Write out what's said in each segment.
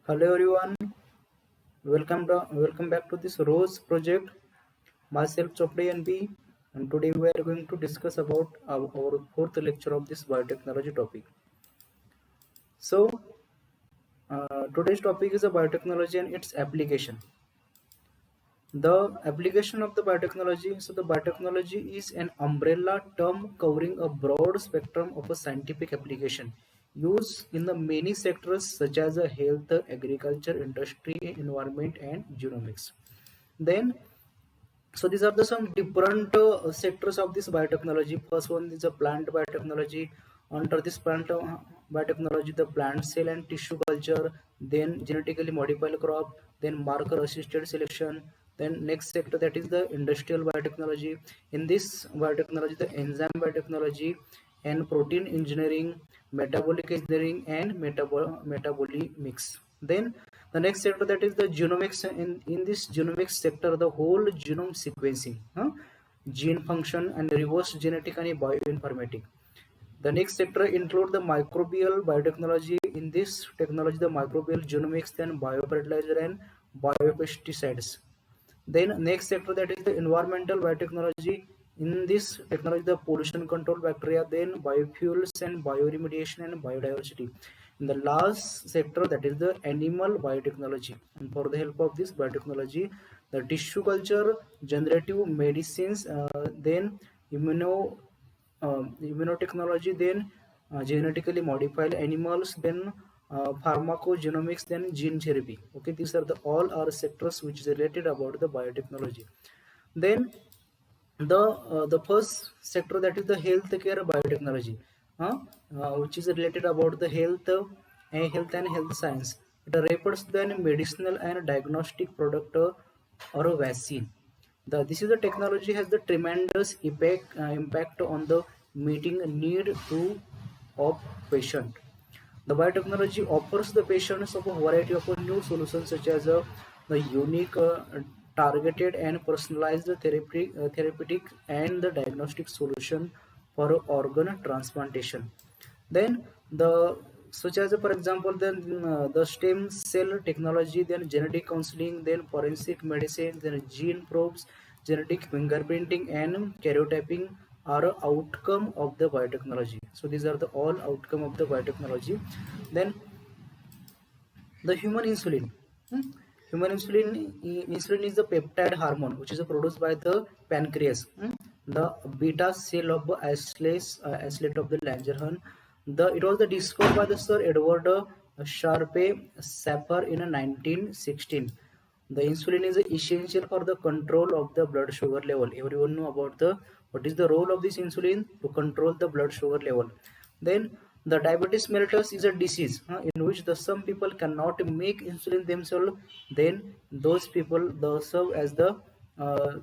Hello everyone, welcome back to this Rose project. Myself Chopde NB, and today we are going to discuss about our fourth lecture of this biotechnology topic. So today's topic is a biotechnology and its application. The application of the biotechnology. So the biotechnology is an umbrella term covering a broad spectrum of a scientific application used in the many sectors such as health, agriculture, industry, environment, and genomics. Then, so these are the some different sectors of this biotechnology. First one is a plant biotechnology. Under this plant biotechnology, the plant cell and tissue culture, then genetically modified crop, then marker assisted selection. Then next sector, that is the industrial biotechnology. In this biotechnology, the enzyme biotechnology and protein engineering, metabolic engineering, and metabolomics. Then the next sector, that is the genomics. In this genomics sector, the whole genome sequencing, gene function and reverse genetic and bioinformatics. The next sector include the microbial biotechnology. In this technology, the microbial genomics, then biofertilizer and biopesticides. Then next sector, that is the environmental biotechnology. In this technology, the pollution control bacteria, then biofuels and bioremediation and biodiversity. In the last sector, that is the animal biotechnology. And for the help of this biotechnology, the tissue culture, generative medicines, then immunotechnology, then genetically modified animals, then pharmacogenomics, then gene therapy. Okay, these are the all our sectors which is related about the biotechnology. Then the first sector, that is the healthcare biotechnology, which is related about the health and health science. It refers to the medicinal and diagnostic product or a vaccine. This is the technology has the tremendous impact on the meeting need to of patient. The biotechnology offers the patients of a variety of new solutions such as the unique, targeted and personalized therapeutic and the diagnostic solution for organ transplantation. Then the such as for example, then the stem cell technology, then genetic counseling, then forensic medicine, then gene probes, genetic fingerprinting and karyotyping are a outcome of the biotechnology. So these are the all outcome of the biotechnology. Then the human insulin. Hmm? Human insulin is the peptide hormone which is produced by the pancreas. The beta cell of the isolate of the Langerhans. It was the discovered by the Sir Edward Sharpe Sapper in 1916. The insulin is essential for the control of the blood sugar level. Everyone know about the what is the role of this insulin to control the blood sugar level. Then the diabetes mellitus is a disease in which the some people cannot make insulin themselves. Then those people serve as the uh,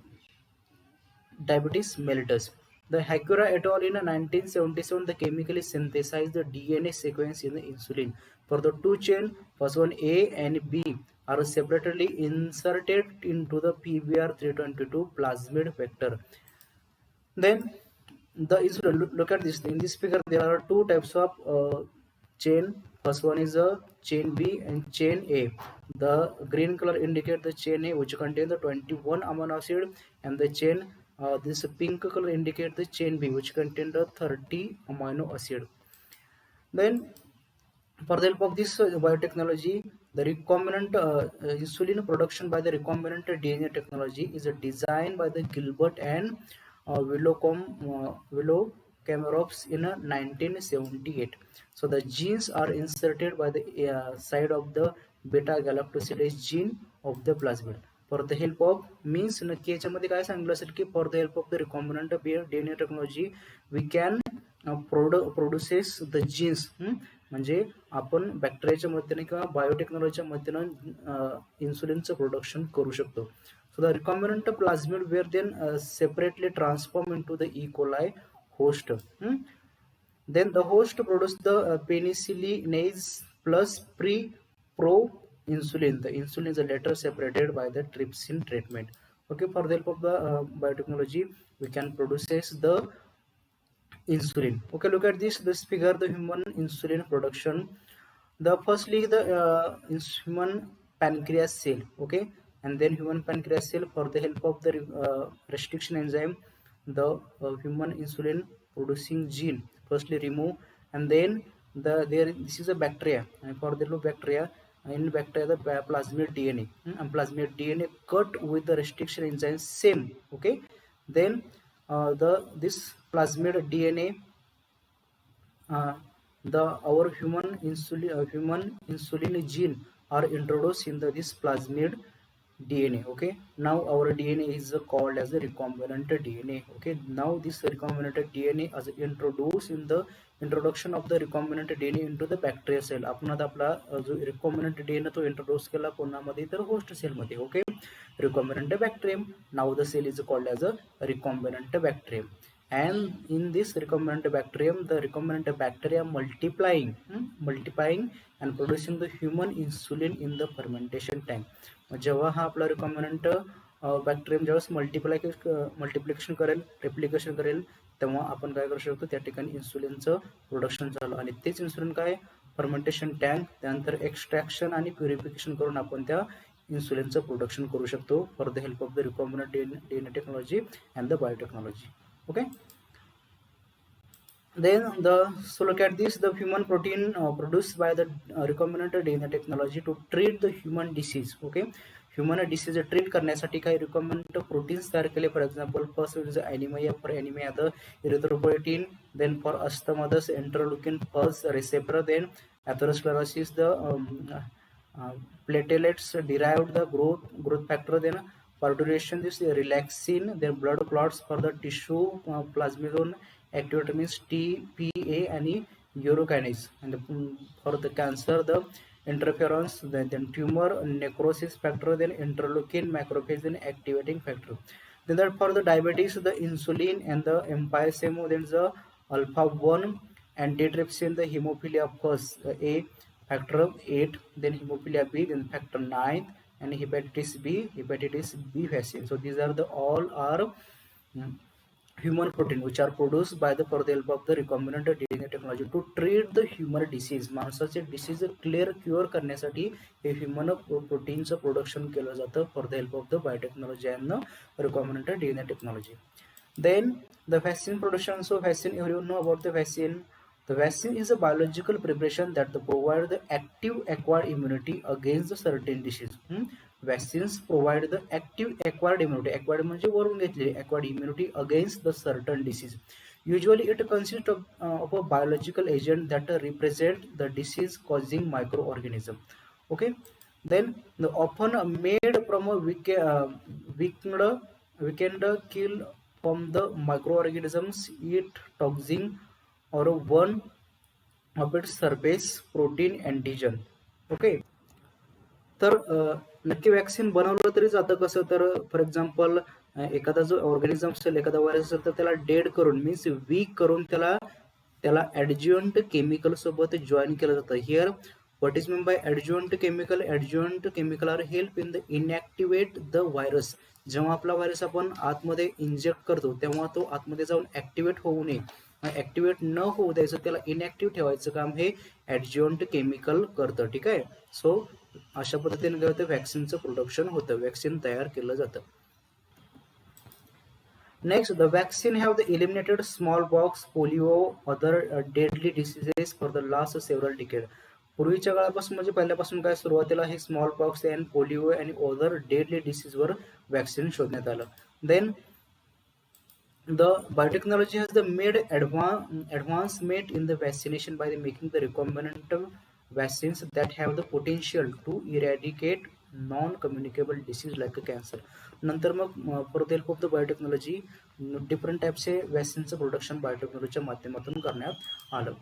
diabetes mellitus. The Hakura et al. In 1977, they chemically synthesized the DNA sequence in the insulin. For the two chain, first one A and B are separately inserted into the PBR322 plasmid vector. Then the insulin, look at this. In this figure, there are two types of chain. First one is a chain B and chain A. The green color indicate the chain A, which contains the 21 amino acid, and the chain this pink color indicate the chain B, which contains the 30 amino acid. Then for the help of this biotechnology, the recombinant insulin production by the recombinant DNA technology is a design by the Gilbert and Willow Kamaroffs in 1978. So the genes are inserted by the side of the beta galactosidase gene of the plasmid. For the help of means नक्की याच्यामध्ये काय सांगितलं असेल की for the help of the recombinant DNA technology we can produces the genes. म्हणजे आपण बॅक्टेरियाच्या मदतीने किंवा बायोटेक्नॉलॉजीच्या मदतीने इन्सुलिनचं प्रोडक्शन करू शकतो. So the recombinant plasmid were then separately transformed into the E. coli host. Then the host produced the penicillinase plus pro insulin. The insulin is later separated by the trypsin treatment. Okay, for the help of the biotechnology, we can produce the insulin. Okay, look at this figure, the human insulin production. The firstly the is human pancreas cell, okay, and then human pancreas cell for the help of the restriction enzyme, the human insulin producing gene firstly remove, and then there this is a bacteria, and for the bacteria, in bacteria the plasmid DNA, and plasmid DNA cut with the restriction enzyme same, okay, then the this plasmid DNA, uh, the our human insulin gene are introduced in this plasmid DNA. Okay, now our DNA is called as a recombinant DNA. Okay, now this recombinant DNA as introduced in the introduction of the recombinant DNA into the bacterial cell. आपण आता आपला जो recombinant DNA तो introduce केला कोणामध्ये तर host cell मध्ये. Okay, recombinant bacterium. Now the cell is called as a recombinant bacterium, and in this recombinant bacterium the recombinant bacteria multiplying and producing the human insulin in the fermentation tank. जेव्हा हा आपला recombinant bacterium ज्यावेळेस multiplication करेल, replication करेल, तेव्हा आपण काय करू शकतो, त्या ठिकाणी इन्सुलिनचं प्रोडक्शन झालं, आणि तेच इन्सुलिन काय फर्मेंटेशन टँक, त्यानंतर एक्स्ट्रॅक्शन आणि प्युरिफिकेशन करून आपण त्या इन्सुलिनचं प्रोडक्शन करू शकतो for the help of the recombinant DNA technology and the biotechnology. Okay, then so look at this, the human protein produced by the recombinant DNA technology to treat the human disease. Okay, human disease treat करण्यासाठी काही recombinant proteins तयार केले. For example, first is anemia, for anemia the erythropoietin, then for asthma the interleukin pulse receptor, then atherosclerosis the platelets derived the growth factor, then parturition this relaxin, then blood clots for the tissue plasmidone activity means TPA and urokinase, and for the cancer the interferons, then tumor necrosis factor, then interleukin macrophage, then activating factor. Then that for the diabetes the insulin and the empyresemo, then the alpha 1 antitrypsin, the hemophilia first A factor 8, then hemophilia B, then factor 9, and hepatitis B vaccine. So these are the all are human protein which are produced by the for the help of the recombinant DNA technology to treat the human disease. माणसाचे disease clear cure करण्यासाठी हे human प्रोटीनचं production केलं जातं for the help of the biotechnology and recombinant DNA technology. Then the vaccine production. So vaccine, everyone know about the vaccine. The vaccine is a biological preparation that provide the active acquired immunity against the certain disease. Vaccines provide the active acquired immunity. Acquired म्हणजे वरून घेतलेली acquired immunity against the certain disease. Usually it consists of a biological agent that represent the disease causing microorganism. Okay, then the often made from a weakened kill from the microorganisms eat toxin or one of its surface protein antigen. Okay, तर नक्की vaccine बनवलं तरी जातं कसं, तर for example एखादा जो organism असेल, एखादा व्हायरस असेल, तर त्याला डेड करून मीन्स वीक करून त्याला त्याला ॲडज्युएंट केमिकल सोबत जॉईन केलं जातं. Here what is mean by adjuvant chemical? Adjuvant chemical are help in the inactivate the virus. जेव्हा आपला व्हायरस आपण आतमध्ये इंजेक्ट करतो तेव्हा तो आतमध्ये जाऊन ॲक्टिवेट होऊ नये, ॲक्टिवेट न होऊ द्यायचं, त्याला इनॅक्टिव्ह ठेवायचं काम हे ॲडज्युएंट केमिकल करतं. ठीक आहे, सो अशा पद्धतीने काय होतं, व्हॅक्सिनचं प्रोडक्शन होतं, व्हॅक्सिन तयार केलं जातं. Next, the vaccine have the eliminated smallpox, polio, other deadly diseases for the last several decades. पूर्वीच्या काळापासून म्हणजे पहिल्यापासून काय सुरुवातीला हे स्मॉल पॉक्स अँड पोलिओ आणि अदर डेडली डिसीजवर वॅक्सिन शोधण्यात आलं. Then the biotechnology has the made advancement in the vaccination by making the recombinant vaccines that have the potential to eradicate non-communicable disease like cancer. नंतर मग for the help of the biotechnology different टाइपचे वॅक्सिनचं production बायोटेक्नॉलॉजीच्या माध्यमातून करण्यात आलं.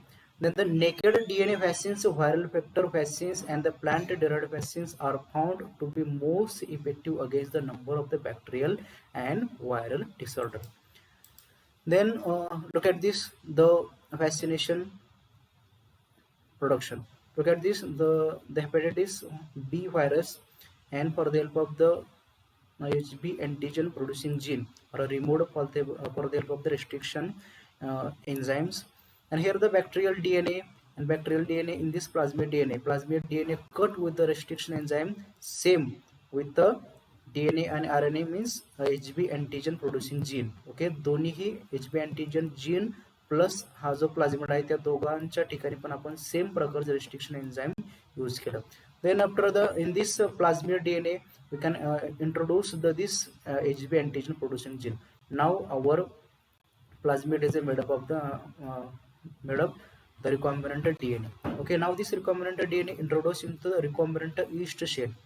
Then the naked DNA vaccines, viral vector vaccines, and the plant-derived vaccines are found to be most effective against the number of the bacterial and viral disorder. Then look at this, the vaccination production. Look at this, the hepatitis B virus, and for the help of the HB antigen producing gene are removed for the help of the restriction enzymes. And here the bacterial DNA and bacterial DNA in this plasmid DNA. Plasmid DNA cut with the restriction enzyme same with the DNA and RNA means HB antigen producing gene. Okay, दोन्हीही HB antigen gene plus हा जो प्लाझ्मिड आहे त्या दोघांच्या ठिकाणी पण आपण same प्रकारचं रिस्ट्रिक्शन एन्झाइम यूज केलं. Then after in this plasmid DNA we can introduce this HB antigen producing gene. Now our plasmid is made up of the recombinant DNA. Okay, now this recombinant DNA introduced into the recombinant yeast shell.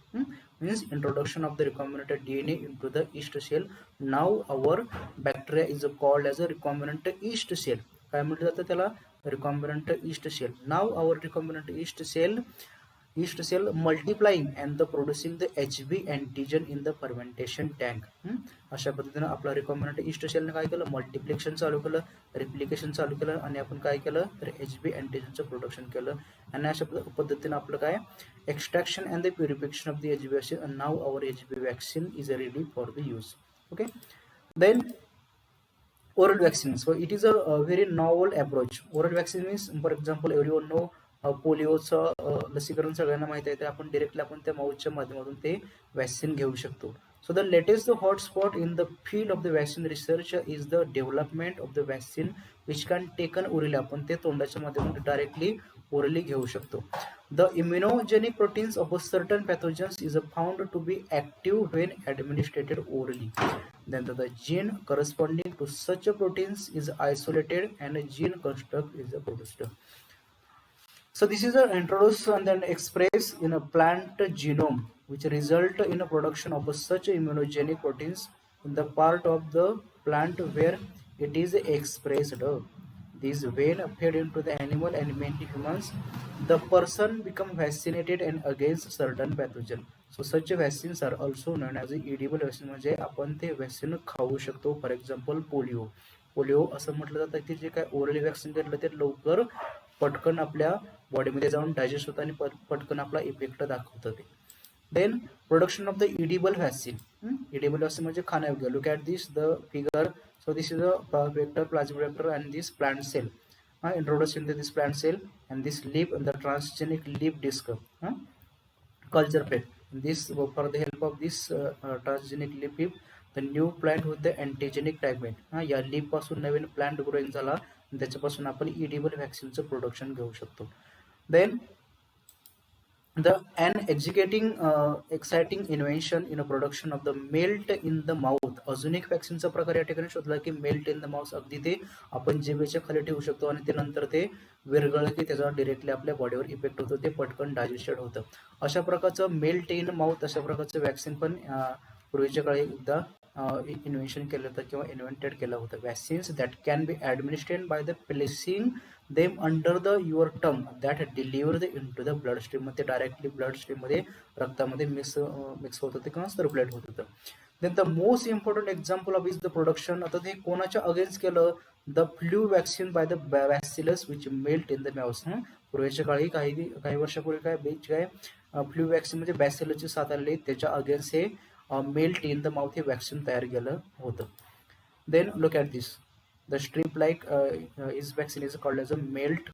Means introduction of the recombinant DNA into the yeast shell. Now our bacteria is called as a recombinant yeast cell. काय म्हटलं जातं त्याला? Recombinant yeast cell. Now our recombinant yeast cell multiplying and the producing the HB antigen in the fermentation tank. अशा पद्धतीने आपला recombinant east सेलने काय केलं? Multiplication चालू केलं, रिप्लिकेशन चालू केलं आणि आपण काय केलं तर HB अँटीजनचं प्रोडक्शन केलं. आणि अशा पद्धतीने आपलं काय extraction and the purification of the HB vaccine. And now our HB vaccine is ready for the use. Okay, then oral vaccine. So it is a very novel approach. Oral vaccine means, for example, everyone know पोलिओचं लसीकरण सगळ्यांना माहिती आहे, ते आपण directly आपण त्या माउथच्या माध्यमातून ते वॅक्सिन घेऊ शकतो. So the latest hotspot in the field of the vaccine research is the development of the vaccine which can taken orally. आपण ते तोंडाच्या माध्यमातून डायरेक्टली ओरली घेऊ शकतो. The immunogenic proteins of a certain pathogens is found to be active when administrated orally. Then the gene corresponding to such a proteins is isolated and a gene construct is produced. So this is introduced and then expressed in a plant genome, which result in a production of such immunogenic proteins in the part of the plant where it is expressed. These when fed into the animal and many humans, the person become vaccinated and against certain pathogen. So such vaccines are also known as edible vaccine. म्हणजे आपण ते vaccine खाऊ शकतो. For example polio असं म्हटलं जातं की जे काय ओरली वॅक्सिन घेतलं ते लवकर पटकन आपल्या बॉडीमध्ये जाऊन डायजेस्ट होतं आणि पटकन आपला इफेक्ट दाखवतं ते. Then production of the edible vaccine. Edible vaccine म्हणजे खाण्यायोग्य. Look at this the figure. So this is a vector, plasmid vector, and this plant cell introduced into this plant cell, and this leaf and the transgenic leaf disc culture plate. This for the help of this transgenic leaf, the new plant with the antigenic fragment. या leaf पासून नवीन plant growing झाला, त्याच्यापासून आपण edible vaccine चं production घेऊ शकतो. Then an exciting invention in a production of the melt in the mouth. अजून एक वॅक्सिनचा प्रकार या ठिकाणी शोधला की मेल्ट इन द माउथ. अगदी ते आपण जिभेच्या खाली ठेवू शकतो आणि ते नंतर ते विरघळलं की त्याचा डिरेक्टली आपल्या बॉडीवर इफेक्ट होतो, ते पटकन डायजेस्टेड होतं. अशा प्रकारचं मेल्ट इन माउथ अशा प्रकारचं वॅक्सिन पण पूर्वीच्या काळी एकदा इन्व्हेन्शन केलं होतं किंवा इन्व्हेंटेड केलं होतं. Vaccines that can be administered by the placing them under the your tongue that delivered into the blood stream. मध्ये डायरेक्टली ब्लड स्ट्रीम मध्ये रक्तामध्ये मिक्स होत होते किंवा सर्क्युलेट होत होतं. Then the most important example of is the production. आता ते कोणाच्या अगेन्स्ट केलं? The flu vaccine by the bacillus which melt in the mouth. पूर्वीच्या काळी काही वर्षापूर्वी काय फ्लू वॅक्सिन म्हणजे बॅसिलसची साथ आलेली, त्याच्या अगेन्स्ट हे मेल्ट इन द माउथ हे वॅक्सिन तयार केलं होतं. Then look at this. The strip-like is vaccine is called as a melt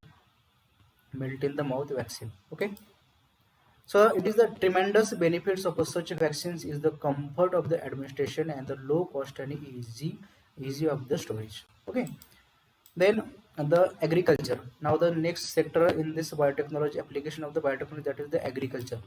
in the mouth vaccine. Okay, so it is the tremendous benefits of such vaccines is the comfort of the administration and the low cost and easy of the storage. Okay, then the agriculture. Now the next sector in this biotechnology application of the biotechnology, that is the agriculture.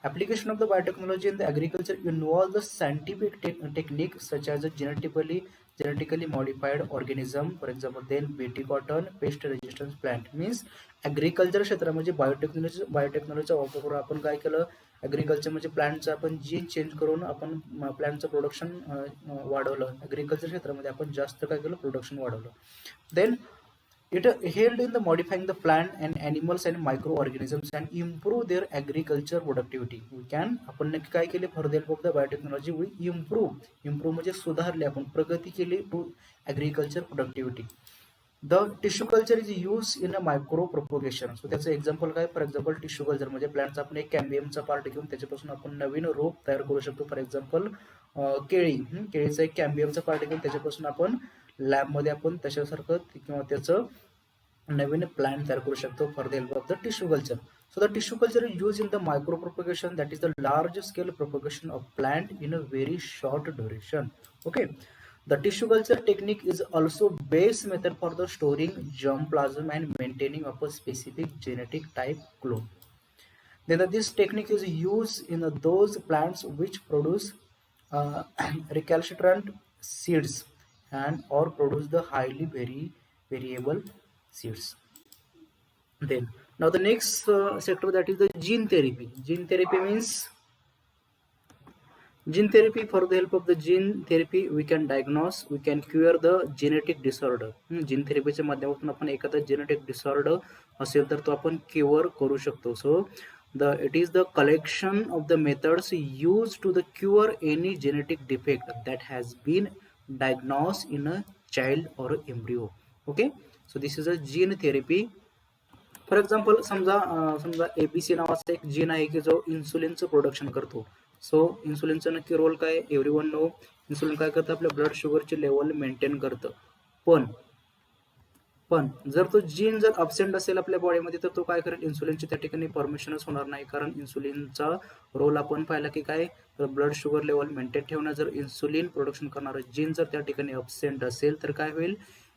Application of the biotechnology in the agriculture involves the scientific technique such as a genetically modified organism, for example then BT cotton, pest resistance plant. Means agriculture क्षेत्रामध्ये बायोटेक्नॉलॉजीचा वापर करून आपण काय केलं? Agriculture म्हणजे प्लांटचं आपण gene change करून आपण प्लांटचं प्रोडक्शन वाढवलं. ऍग्रिकल्चर क्षेत्रामध्ये आपण जास्त काय केलं? प्रोडक्शन वाढवलं. Then it helped in the modifying the plant and animals and microorganisms and improve their agriculture productivity. We can आपण नक्की काय केले? For the help of the biotechnology we improve म्हणजे सुधारले, आपण प्रगती केली to agriculture productivity. The tissue culture is use in a micro propagation. So त्याचं एक्झाम्पल काय? फॉर एक्झाम्पल टिश्यू कल्चर म्हणजे प्लांटचा आपण एक कॅम्बियमचा पार्ट घेऊन त्याच्यापासून आपण नवीन रोप तयार करू शकतो. फॉर एक्झाम्पल केळीचा एक कॅम्बियमचा पार्ट घेऊन त्याच्यापासून आपण लॅबमध्ये आपण त्याच्यासारखं किंवा त्याचं नवीन प्लांट तयार करू शकतो for the help of the tissue culture. So the tissue culture is used in the micro propagation, that is the large scale propagation of plant in a very short duration. Okay, the tissue culture technique is also best method for the storing germ plasm and maintaining of a specific genetic type clone. Then this technique is used in those plants which produce recalcitrant seeds and or produce the highly variable seeds. Then now the next sector, that is the gene therapy. Gene therapy means gene therapy. For the help of the gene therapy we can diagnose, we can cure the genetic disorder. Gene थेरपीच्या माध्यमातून आपण एखादा genetic disorder असेल तर तो आपण cure करू शकतो. सो it is the collection of the methods used to the cure any genetic defect that has been diagnosed in a child or embryo. Okay, so this is a gene therapy. For example समजा ABC नावाचा एक gene आहे की जो इन्सुलिनचं production करतो. सो इन्सुलिनचा नक्की role काय, everyone no. Insulin काय करतं, आपल्या ब्लड शुगरची लेवल मेंटेन करतं. पण पण जर तो जीन जर अब्सेंट असेल आपल्या बॉडीमध्ये तर तो काय करेल, इन्सुलिनची त्या ठिकाणी परमिशनच होणार नाही. कारण इन्सुलिनचा रोल आपण पाहिला की काय, तर ब्लड शुगर लेवल मेंटेन ठेवणं. जर इन्सुलिन प्रोडक्शन करणारं जीन जर त्या ठिकाणी अब्सेंट असेल तर काय होईल,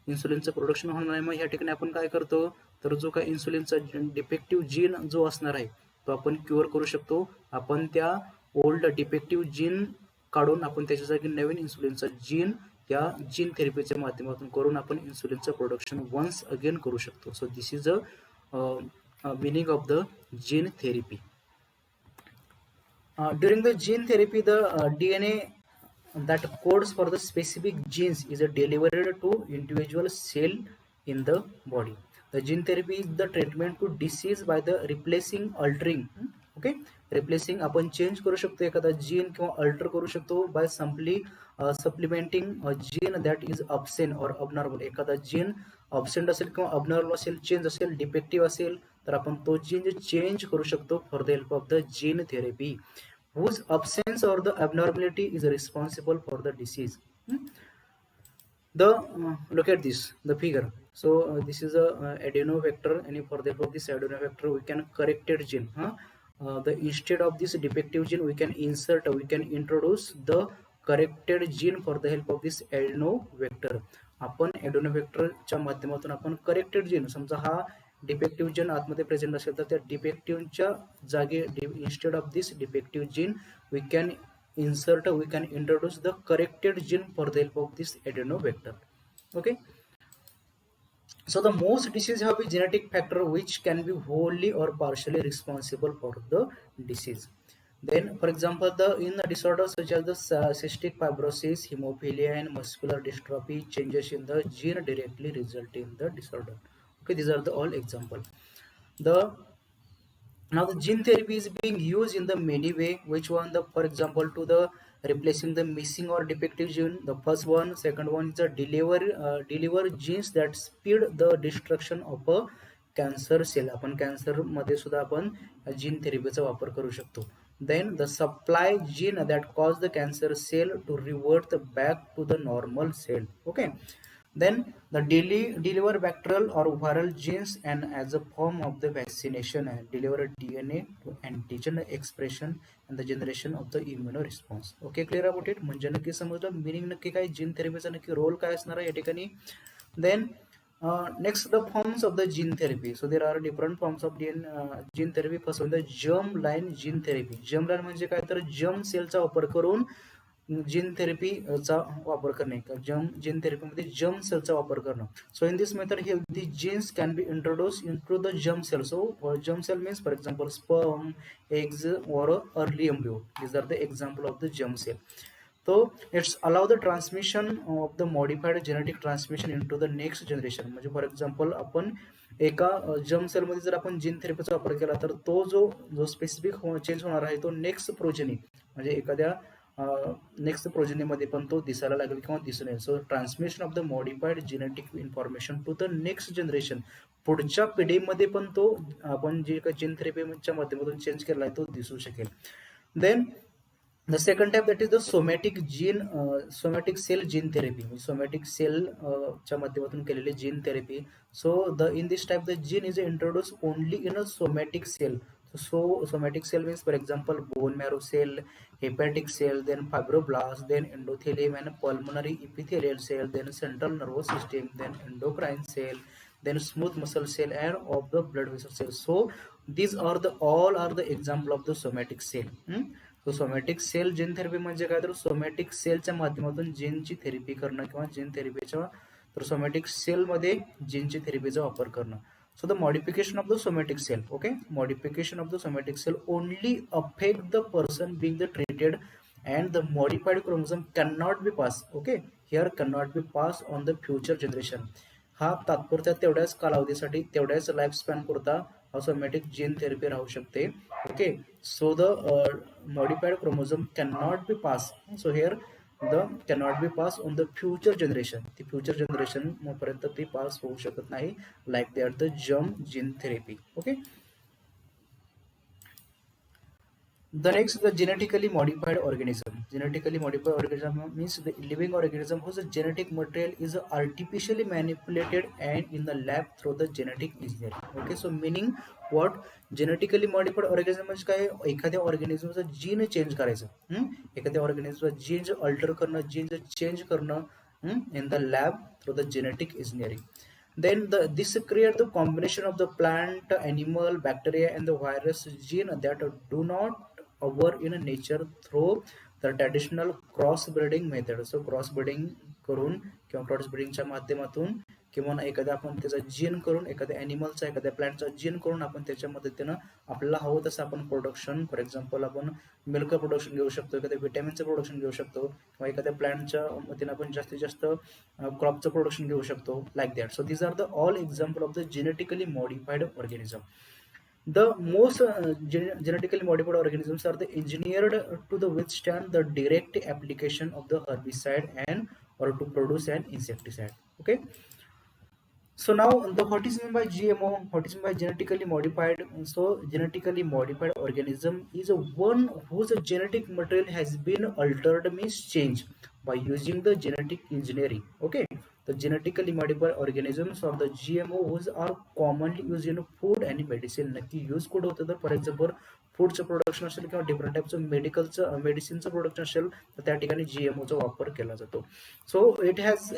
इन्सुलिनचं प्रोडक्शन होणार नाही. मग ह्या ठिकाणी आपण काय करतो, तर जो काय इन्सुलिनचा डिफेक्टिव्ह जीन जो असणार आहे तो आपण क्युअर करू शकतो. आपण त्या ओल्ड डिफेक्टिव्ह जीन काढून आपण त्याच्या जागी नवीन इन्सुलिनचा जीन त्या जीन थेरपीच्या माध्यमातून करून आपण इन्सुलिनचं प्रोडक्शन वन्स अगेन करू शकतो. So this is a meaning of the gene therapy. During the gene therapy, the DNA that codes for the specific genes is delivered to individual cell in the body. The gene therapy is the treatment to disease by the replacing, altering. Okay, replacing आपण change करू शकतो एखादा gene किंवा alter करू शकतो by simply supplementing a gene that is absent और abnormal. एखादा gene absent असेल किंवा अबनॉर्मल असेल, चेंज असेल, डिफेक्टिव्ह असेल तर आपण तो जीन चेंज करू शकतो for the help of the gene therapy, whose absence or the abnormality is responsible for the disease. The look at this, the figure. So this is a adeno vector, and for the help of this adeno vector we can corrected gene. The instead of this defective gene we can insert, we can introduce the corrected gene for the help of this adeno vector. आपण adeno vector च्या माध्यमातून आपण corrected gene, समजा हा defective gene आतमध्ये present असेल तर त्या डिफेक्टिव्हच्या जागी instead of this defective gene we can insert, we can introduce the corrected gene for the help of this adeno vector. Okay, so the most disease have a genetic factor which can be wholly or partially responsible for the disease. Then for example, in the disorders such as the cystic fibrosis, hemophilia and muscular dystrophy, changes in the gene directly result in the disorder. Okay, these are the all example. Now the gene therapy is being used in the many way. Which one? The for example to the replacing the missing or defective gene. The first one, second one is the deliver genes that speed the destruction of a cancer cell. आपण cancer मध्ये सुद्धा आपण gene थेरपीचा वापर करू शकतो. Then the supply gene that cause the cancer cell to revert back to the normal cell. Okay. Then the deliver bacterial or viral genes and as a form of the vaccination and deliver DNA to antigen expression and the generation of the immune response. Okay, clear about it? म्हणजे नक्की समजलं meaning नक्की काय, gene थेरपीचा नक्की role काय असणार आहे या ठिकाणी. Then next the forms of the gene therapy. So there are different forms of gene therapy. First one the germ line gene therapy. germ line म्हणजे काय, तर germ सेलचा वापर करून जीन थेरपीचा वापर करणे. जीन थेरपीमध्ये जर्म सेलचा वापर करणं. So in this method healthy genes can be introduce into the germ cell. So germ cell means for example sperm, eggs or early embryo. These are the example of the germ cell. So it's allow the transmission of the modified genetic transmission into the next generation. म्हणजे for example आपण एका germ cell मध्ये जर आपण gene थेरपीचा वापर केला तर तो जो स्पेसिफिक चेंज होणार आहे तो नेक्स्ट प्रोजेनी म्हणजे एखाद्या नेक्स्ट प्रोजेनीमध्ये पण तो दिसायला लागेल किंवा दिसून येईल. So transmission of the modified genetic information to the next generation, पुढच्या पिढीमध्ये पण तो आपण जे काही जीन थेरपीच्या माध्यमातून चेंज केला आहे तो दिसू शकेल. Then The second type, that is the somatic cell gene therapy. Somatic cell च्या माध्यमातून केलेली gene therapy. So the in this type the gene is introduced only in a somatic cell. So somatic cell means, for example, bone marrow cell, hepatic cell, then fibroblast, then endothelium and pulmonary epithelial cell, then central nervous system, then endocrine cell, then smooth muscle cell, and of the blood vessel cell. So these are the all are the example of the somatic cell. तो somatic cell gene therapy म्हणजे काय, तर somatic सेलच्या माध्यमातून जीनची therapy करणं किंवा gene थेरपीच्या, तर somatic सेलमध्ये जीनची थेरपीचा वापर करणं. So the modification of the somatic cell, okay, modification of the somatic cell only affect the person being the treated and the modified chromosome cannot be passed, okay, here cannot be passed on the future generation. हा तात्पुरत्या तेवढ्याच कालावधीसाठी, तेवढ्याच life span पुरता somatic gene therapy राहू शकते, okay. So the modified chromosome cannot be passed, so here the cannot be passed on the future generation. ती future generation पर्यंत ती पास होऊ शकत नाही, like that the germ gene therapy, okay. The next, the genetically modified organism. Genetically modified organism means the living organism whose genetic material is artificially manipulated and in the lab through the genetic engineering. Okay, so meaning what? Genetically modified organism म्हणजे काय? एखाद्या ऑर्गॅनिझमचं gene change करायचं, एखाद्या ऑर्गॅनिझमचं gene alter करणं, gene change करणं in the lab through the genetic engineering. Then this create the combination of the plant, animal, bacteria, and the virus gene that do not occur in nature through the traditional crossbreeding method. So crossbreeding करून किंवा क्रॉसब्रीडिंगच्या माध्यमातून किंवा एखाद्या आपण त्याचा gene करून, एखाद्या ॲनिमलचा, एखाद्या प्लांटचा जीन करून आपण त्याच्या मदतीनं आपल्याला हवं तसं आपण प्रोडक्शन, फॉर एक्झाम्पल आपण मिल्क प्रोडक्शन घेऊ शकतो, एखाद्या व्हिटॅमिनचं प्रोडक्शन घेऊ शकतो, किंवा एखाद्या प्लांटच्या मदतीनं आपण जास्तीत जास्त क्रॉपचं प्रोडक्शन घेऊ शकतो, like that. So these are the all example of the genetically modified organism. The most genetically modified organisms are the engineered to the withstand the direct application of the herbicide and or to produce an insecticide. Okay. So now the what is meant by GMO? What is meant by genetically modified? So genetically modified organism is a one whose genetic material has been altered, means changed by using the genetic engineering. Okay. The genetically modified organisms or the GMOs are commonly used in food and medicine. नक्की use कुठं होतं, तर for example फूडचं production असेल किंवा different टाईपचं मेडिसिनचं production असेल, तर त्या ठिकाणी GMOचा वापर केला जातो. So it has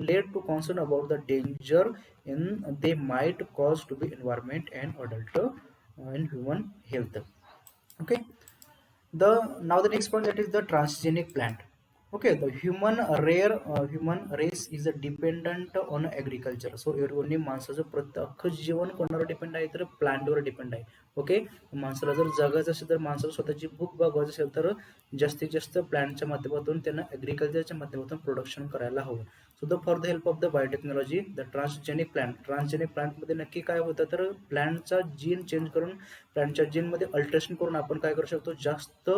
led to concern about the danger in they might cause to be environment and adult and human health. Okay, the now the next point, that is the transgenic plant. Okay, the human race is dependent on agriculture. So एरवणी माणसाचं प्रत्येक जीवन कोणावर depend आहे, तर प्लांटवर depend आहे. Okay, माणसाला जर जगायचं असेल, तर माणसाला स्वतःची भूक भागवायची असेल, तर जास्तीत जास्त प्लांटच्या माध्यमातून त्यांना ॲग्रिकल्चरच्या माध्यमातून प्रोडक्शन करायला हवं. So the for the help of the biotechnology, the transgenic प्लांटमध्ये नक्की काय होतं, तर प्लांटचा जीन चेंज करून, प्लांटच्या जीनमध्ये अल्ट्रेशन करून आपण काय करू शकतो, जास्त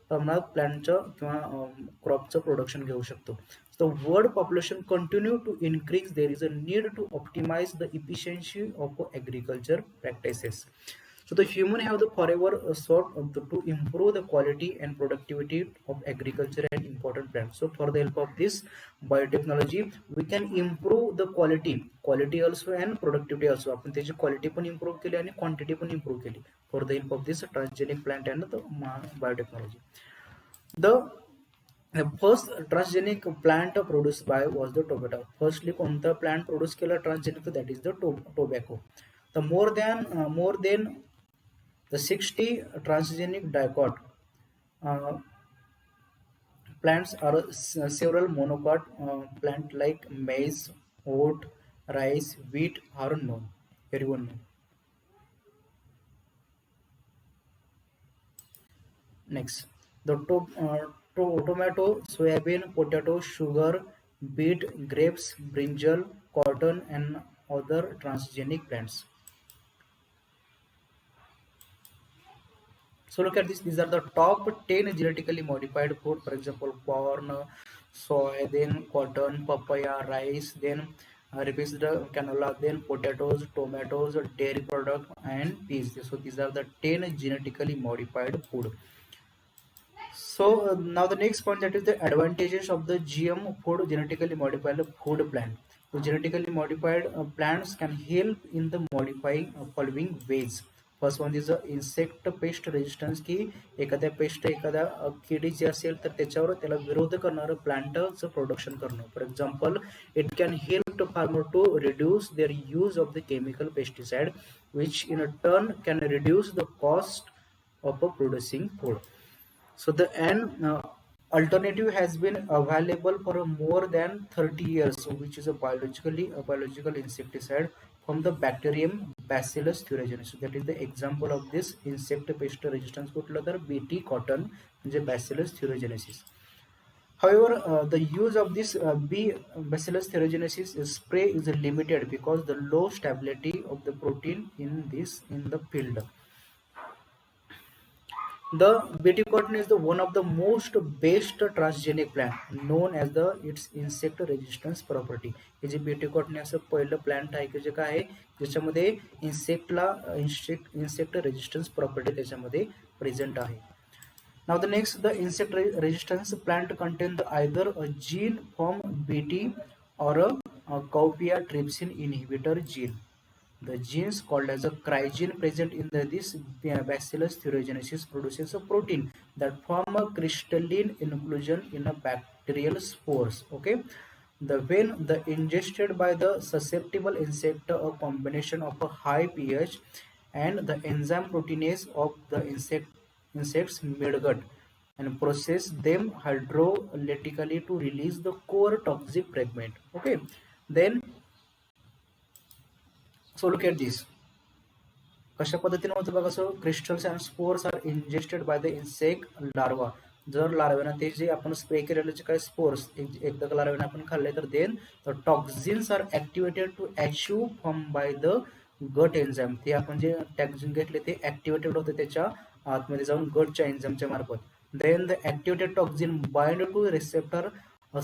प्रमाणात प्लांटचं किंवा क्रॉपचं प्रोडक्शन घेऊ शकतो. The world population continue to increase. There is a need to optimize the efficiency of agriculture practices. So the human have the forever sought to improve the quality and productivity of agriculture and important plants. So for the help of this biotechnology, we can improve the quality also and productivity also. आपण त्याची quality पण improve केली आणि quantity पण improve केली for the help of this transgenic plant and the biotechnology. The first transgenic plant produced by was the tobacco. Firstly, कोणता plant produce केला transgenic, that is the tobacco. The more than the 60 transgenic dicot plants are several monocot plant like maize, oat, rice, wheat are known. Everyone know. Next, the tomato, soybean, potato, sugar, beet, grapes, brinjal, cotton, and other transgenic plants. So look at this. These are the top 10 genetically modified food. For example, corn, soy, then cotton, papaya, rice, then repeats the canola, then potatoes, tomatoes, dairy product, and peas. So these are the 10 genetically modified food. So now the next point, that is the advantages of the GM food, genetically modified food plant. So genetically modified plants can help in the modifying following ways. First one is the insect pest resistance, की एखाद्या paste एखाद्या किडी जी असेल तर त्याच्यावर त्याला विरोध करणारं प्लांटचं प्रोडक्शन करणं. For example, it can help farmer to reduce their use of the chemical pesticide, which in a turn can reduce the cost of a producing food. So the N alternative has been available for more than 30 years, so which is a biological insecticide from the bacterium Bacillus thuringiensis. So that is the example of this insect pest resistance कुठलं तर BT cotton म्हणजे Bacillus thuringiensis. However, the use of this B Bacillus thuringiensis spray is limited because the low stability of the protein in the field. The BT cotton is the one of the most best transgenic plant known as the its insect resistance property. Hey J BT cotton असं पहिलं plant आहे की जे काय आहे ज्याच्यामध्ये insect resistance property त्याच्यामध्ये present आहे. Now the next, the insect resistance plant contain either a gene from BT or a cowpea trypsin inhibitor gene. The genes called as a crygene present in this Bacillus thuringiensis produces a protein that form a crystalline inclusion in a bacterial spores. Okay, when the ingested by the susceptible insect, a combination of a high pH and the enzyme proteinase of the insect's midgut and process them hydrolytically to release the core toxic fragment. Okay, then so look at this. कशा पद्धतीने होतं बघा. So crystals and spores are ingested by the insect larva. जर लार्वेना ते जे आपण spray केलेले जे काही स्पोर्स एकदा लार्वेना आपण खाल्ले तर then the toxins are activated to achieve from by the gut enzyme. ते आपण जे टॉक्झिन घेतले ते ऍक्टिव्हेटेड होते त्याच्या आतमध्ये जाऊन गटच्या एन्झाईमच्या मार्फत. Then the activated toxin bind to receptor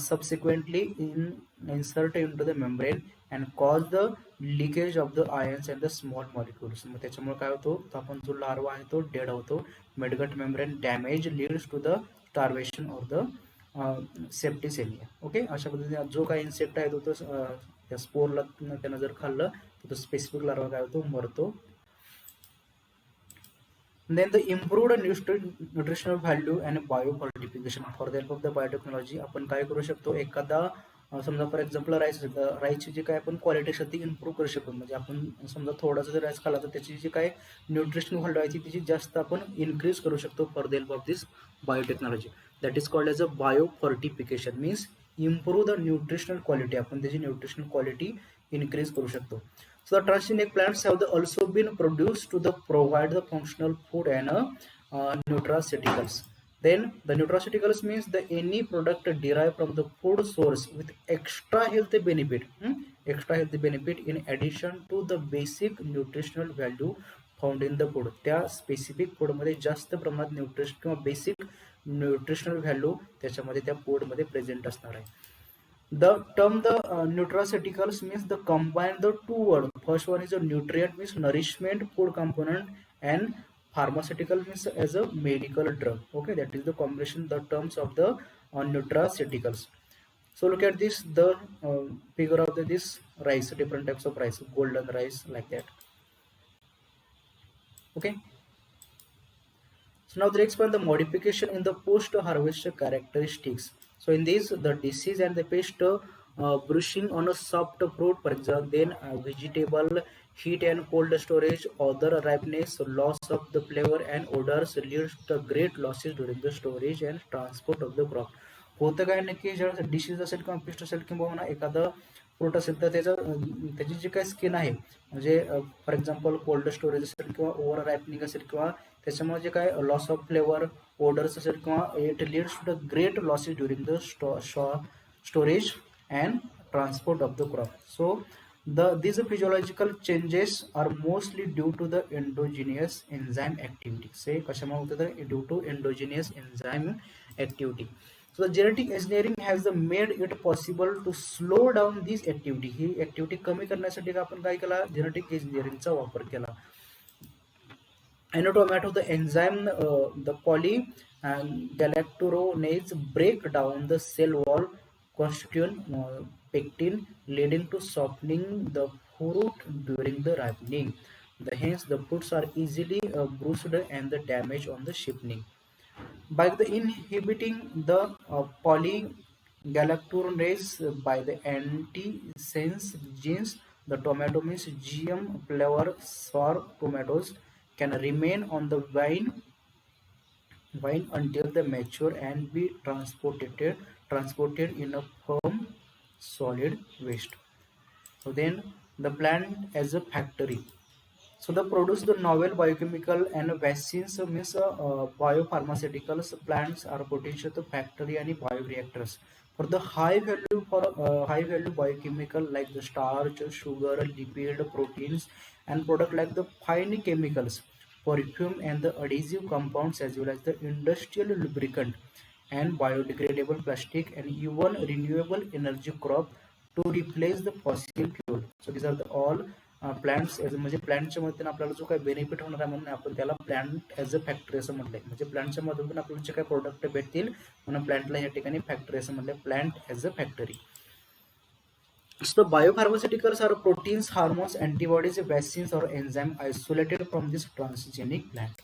subsequently insert into the membrane and cause the leakage of the ions and the small molecules. मग त्याच्यामुळे काय होतो, तर आपण जो लार्वा आहे तो डेड होतो. Midgut membrane damage leads to the starvation of the septicemia. Okay, अशा पद्धतीने जो काही इन्सेक्ट आहे तो त्या स्पोरला त्यानं जर खाल्लं तर तो स्पेसिफिक लार्वा काय होतो, मरतो. Then the improved nutritional value and biofortification. For the help of the biotechnology आपण काय करू शकतो, एखादा समजा फॉर एक्झाम्पल राईसची जी काय आपण क्वालिटी असते ती इम्प्रूव्ह करू शकतो. म्हणजे आपण समजा थोडासा जर राईस खाल्ला तर त्याची जी काय न्यूट्रिशनल व्हॅल्यू आहे तिची जास्त आपण इन्क्रीज करू शकतो for the help of this biotechnology. That is called as a biofortification. Means improve the nutritional quality. आपण त्याची न्यूट्रिशनल क्वालिटी इन्क्रीज करू शकतो. So the transgenic plants have also been produced to provide the functional food and nutraceuticals. Then the nutraceuticals means any product derived from the food source with extra healthy benefit. Extra healthy benefit in addition to the basic nutritional value found in the food. त्या specific फूडमध्ये जास्त प्रमाणात nutrition किंवा basic nutritional value त्याच्यामध्ये त्या फूडमध्ये present असणार आहे. The term the nutraceuticals means the combine the two words. First one is a nutrient means nourishment food component and pharmaceutical means as a medical drug. Okay, that is the combination the terms of the nutraceuticals. So look at this, the figure of this rice, different types of rice, golden rice like that. Okay. So now the next one, the modification in the post harvest characteristics. So in this, the disease and the pest brushing on a soft fruit, for example, then vegetable heat and cold storage, other ripeness, loss of the flavor and odors leads to great losses during the storage and transport of the crop. होतं काय नक्की, ज्यावेळेस disease असेल किंवा paste असेल किंवा म्हणा एखादं फ्रूट असेल तर त्याची जी काही स्किन आहे म्हणजे फॉर एक्झाम्पल कोल्ड स्टोरेज असेल किंवा ओव्हर रायपनिंग असेल किंवा त्याच्यामुळे जे काय लॉस ऑफ फ्लेवर ओडर्स असेल किंवा it leads to the great losses during the storage and transport of the crop. So these physiological changes are mostly due to the endogenous enzyme activity. से कशामुळे होतं तर due to endogenous enzyme activity. So the genetic engineering has made it possible to slow down this activity. He activity कमी करण्यासाठी आपण काय केला, genetic इंजिनिअरिंगचा वापर केला. And tomato the enzyme the and galacturonase break down the cell wall constituent pectin, leading to softening the fruit during the ripening. Hence, the fruits are easily bruised and the damage on the shipping. By the inhibiting the polygalacturonase by the antisense genes, the tomato means GM flavor sour tomatoes can remain on the vine until they mature and be transported in a firm solid waste. So then the plant as a factory. So they produce the novel biochemical and vaccines means biopharmaceuticals plants are potential to factory and bioreactors. For the high value biochemical like the starch, sugar, lipid, proteins, and product like the fine chemicals, perfume and the adhesive compounds as well as the industrial lubricant and biodegradable plastic and even renewable energy crop to replace the fossil fuel. So these are the all plants as म्हणजे प्लांटच्या मदतीने आपल्याला जो काही benefit होणार आहे म्हणून आपण त्याला प्लांट एज अ फॅक्टरी असं म्हटलंय. म्हणजे प्लांटच्या मदतीने आपल्याला जे काही प्रोडक्ट भेटतील म्हणून प्लांटला या ठिकाणी फॅक्टरी असं म्हटलंय, plant as a factory. So the biopharmaceuticals are proteins, hormones, antibodies, vaccines or enzyme isolated from this transgenic plant.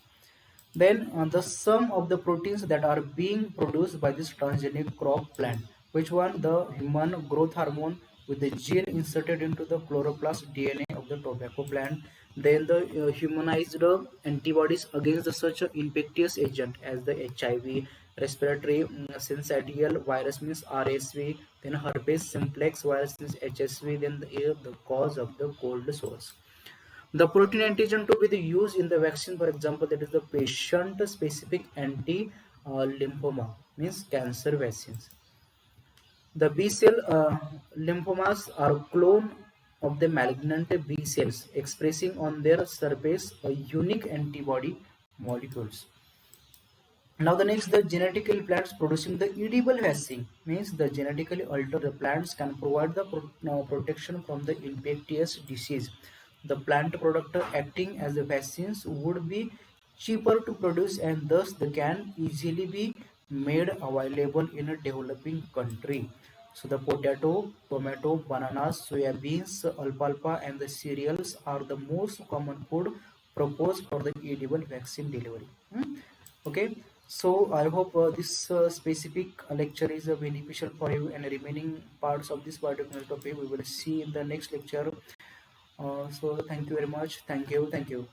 Then the sum of the proteins that are being produced by this transgenic crop plant. Which one? The human growth hormone with the gene inserted into the chloroplast DNA of the tobacco plant. Then the humanized antibodies against the such infectious agent as the HIV, respiratory syncytial virus means RSV, then herpes simplex virus means HSV, then the cause of the cold sores. The protein antigen to be the used in the vaccine, for example, that is the patient specific anti lymphoma means cancer vaccines. The B cell lymphomas are clone of the malignant B cells expressing on their surface a unique antibody molecules. Now the next, the genetically plants producing the edible vaccine means the genetically altered plants can provide the protection from the infectious disease. The plant product acting as a vaccines would be cheaper to produce and thus they can easily be made available in a developing country. So the potato, tomato, bananas, soybeans, alfalfa and the cereals are the most common food proposed for the edible vaccine delivery. Okay, so I hope this specific lecture is beneficial for you, and remaining parts of this particular topic we will see in the next lecture. So thank you very much. Thank you. Thank you.